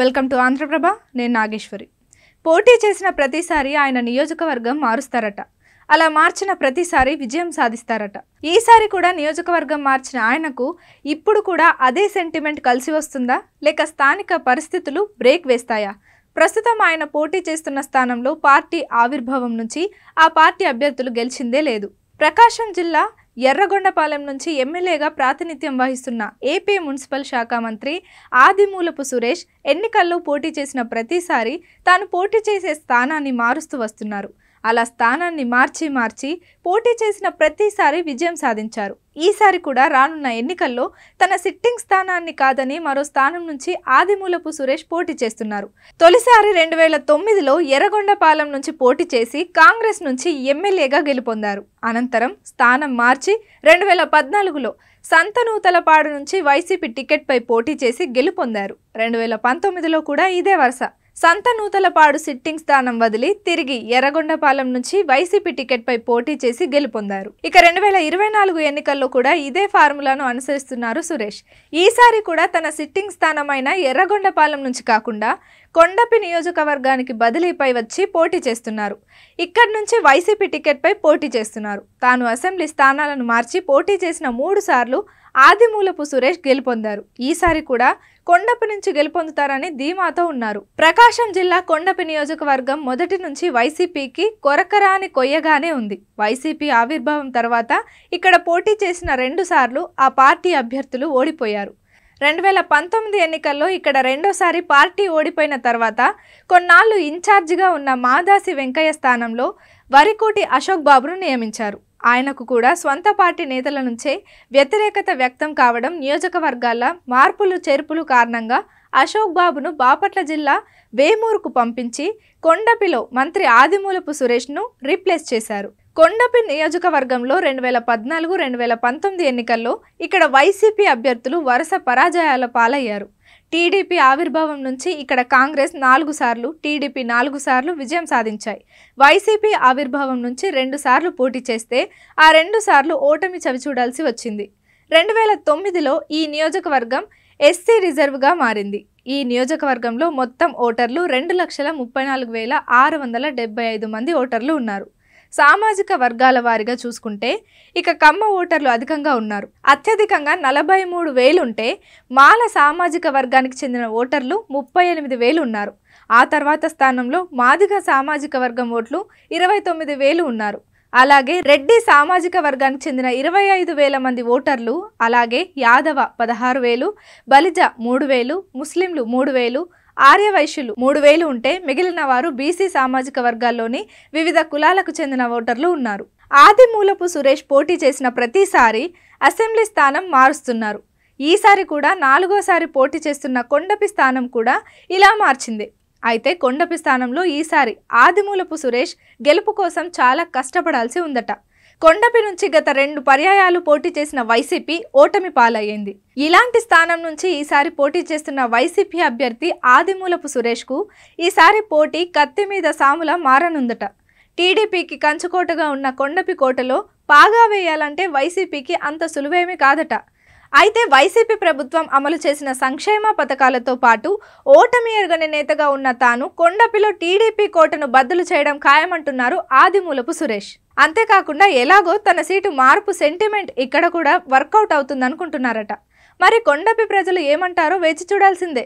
Welcome to Andhraprabha. నేను నాగేశ్వరి. పోటీ చేసిన ప్రతిసారి ఆయన నియోజకవర్గం మారుస్తారట. అలా మార్చిన ప్రతిసారి విజయం సాధిస్తారట. ఈసారి కూడా నియోజకవర్గం మార్చిన ఆయనకు ఇప్పుడు కూడా అదే సెంటిమెంట్ కలిసి వస్తుందా, లేక స్థానిక పరిస్థితులు బ్రేక్ వేస్తాయా? ప్రస్తుతం ఆయన పోటీ చేస్తున్న స్థానంలో పార్టీ ఆవిర్భావం నుంచి ఆ పార్టీ అభ్యర్థులు గెలిచిందే లేదు. ప్రకాశం జిల్లా ఎర్రగొండపాలెం నుంచి ఎమ్మెల్యేగా ప్రాతినిధ్యం వహిస్తున్న ఏపీ మున్సిపల్ శాఖ మంత్రి ఆదిమూలపు సురేష్ ఎన్నికల్లో పోటీ చేసిన ప్రతిసారి తాను పోటీ చేసే స్థానాన్ని మారుస్తూ వస్తున్నారు. అలా స్థానాన్ని మార్చి పోటీ చేసిన ప్రతిసారి విజయం సాధించారు. ఈసారి కూడా రానున్న ఎన్నికల్లో తన సిట్టింగ్ స్థానాన్ని కాదని మరో స్థానం నుంచి ఆదిమూలపు సురేష్ పోటీ చేస్తున్నారు. తొలిసారి 2009లో ఎర్రగొండపాలెం నుంచి పోటీ చేసి కాంగ్రెస్ నుంచి ఎమ్మెల్యేగా గెలుపొందారు. అనంతరం స్థానం మార్చి 2014లో సంతనూతలపాడు నుంచి వైసీపీ టికెట్పై పోటీ చేసి గెలుపొందారు. 2019లో కూడా ఇదే వరుస. సంతనూతలపాడు సిట్టింగ్ స్థానం వదిలి తిరిగి ఎర్రగొండపాలెం నుంచి వైసీపీ టికెట్పై పోటీ చేసి గెలుపొందారు. ఇక 2024 ఎన్నికల్లో కూడా ఇదే ఫార్ములాను అనుసరిస్తున్నారు సురేష్. ఈసారి కూడా తన సిట్టింగ్ స్థానమైన ఎర్రగొండపాలెం నుంచి కాకుండా కొండపి నియోజకవర్గానికి బదిలీపై వచ్చి పోటీ చేస్తున్నారు. ఇక్కడి నుంచి వైసీపీ టికెట్పై పోటీ చేస్తున్నారు. తాను అసెంబ్లీ స్థానాలను మార్చి పోటీ చేసిన 3 సార్లు ఆదిమూలపు సురేష్ గెలుపొందారు. ఈసారి కూడా కొండపి నుంచి గెలుపొందుతారని ధీమాతో ఉన్నారు. ప్రకాశం జిల్లా కొండపి నియోజకవర్గం మొదటి నుంచి వైసీపీకి కొరకరాని కొయ్యగానే ఉంది. వైసీపీ ఆవిర్భావం తర్వాత ఇక్కడ పోటీ చేసిన 2 సార్లు ఆ పార్టీ అభ్యర్థులు ఓడిపోయారు. 2019 ఎన్నికల్లో ఇక్కడ రెండోసారి పార్టీ ఓడిపోయిన తర్వాత కొన్నాళ్లు ఇన్ఛార్జిగా ఉన్న మాదాసి వెంకయ్య స్థానంలో వరికోటి అశోక్ బాబును నియమించారు. ఆయనకు కూడా స్వంత పార్టీ నేతల నుంచే వ్యతిరేకత వ్యక్తం కావడం, నియోజకవర్గాల మార్పులు చేర్పులు కారణంగా అశోక్ బాబును బాపట్ల జిల్లా వేమూరుకు పంపించి కొండపిలో మంత్రి ఆదిమూలపు సురేష్ను రీప్లేస్ చేశారు. కొండపి నియోజకవర్గంలో 2014, 2019 ఎన్నికల్లో ఇక్కడ వైసీపీ అభ్యర్థులు వరుస పరాజయాల పాలయ్యారు. టీడీపీ ఆవిర్భావం నుంచి ఇక్కడ కాంగ్రెస్ 4 సార్లు, టీడీపీ 4 సార్లు విజయం సాధించాయి. వైసీపీ ఆవిర్భావం నుంచి 2 సార్లు పోటీ చేస్తే ఆ 2 సార్లు ఓటమి చవిచూడాల్సి వచ్చింది. 2009లో ఈ నియోజకవర్గం ఎస్సీ రిజర్వ్గా మారింది. ఈ నియోజకవర్గంలో మొత్తం ఓటర్లు 2,34,675 మంది ఓటర్లు ఉన్నారు. సామాజిక వర్గాల వారిగా చూసుకుంటే ఇక కమ్మ ఓటర్లు అధికంగా ఉన్నారు. అత్యధికంగా 43,000 ఉంటే మాల సామాజిక వర్గానికి చెందిన ఓటర్లు 38,000 ఉన్నారు. ఆ తర్వాత స్థానంలో మాదిగ సామాజిక వర్గం ఓట్లు 29,000 ఉన్నారు. అలాగే రెడ్డి సామాజిక వర్గానికి చెందిన 25,000 మంది ఓటర్లు, అలాగే యాదవ 16,000, బలిజ 3,000, ముస్లింలు 3,000, ఆర్యవైశ్యులు 3,000 ఉంటే మిగిలిన వారు బీసీ సామాజిక వర్గాల్లోని వివిధ కులాలకు చెందిన ఓటర్లు ఉన్నారు. ఆదిమూలపు సురేష్ పోటీ చేసిన ప్రతిసారి అసెంబ్లీ స్థానం మారుస్తున్నారు. ఈసారి కూడా 4వసారి పోటీ చేస్తున్న కొండపి స్థానం కూడా ఇలా మార్చింది. అయితే కొండపి స్థానంలో ఈసారి ఆదిమూలపు సురేష్ గెలుపు కోసం చాలా కష్టపడాల్సి ఉందట. కొండపి నుంచి గత 2 పర్యాయాలు పోటీ చేసిన వైసీపీ ఓటమి పాలయ్యింది. ఇలాంటి స్థానం నుంచి ఈసారి పోటీ చేస్తున్న వైసీపీ అభ్యర్థి ఆదిమూలపు సురేష్కు ఈసారి పోటీ కత్తి మీద సాముల మారనుందట. టీడీపీకి కంచుకోటగా ఉన్న కొండపి కోటలో పాగా వేయాలంటే వైసీపీకి అంత సులువేమీ కాదట. అయితే వైసీపీ ప్రభుత్వం అమలు చేసిన సంక్షేమ పథకాలతో పాటు ఓటమి ఎరగని నేతగా ఉన్న తాను కొండపిలో టీడీపీ కోటను బద్దలు చేయడం ఖాయమంటున్నారు ఆదిమూలపు సురేష్. అంతేకాకుండా ఎలాగో తన సీటు మార్పు సెంటిమెంట్ ఇక్కడ కూడా వర్కౌట్ అవుతుందనుకుంటున్నారట. మరి కొండపి ప్రజలు ఏమంటారో వేచి చూడాల్సిందే.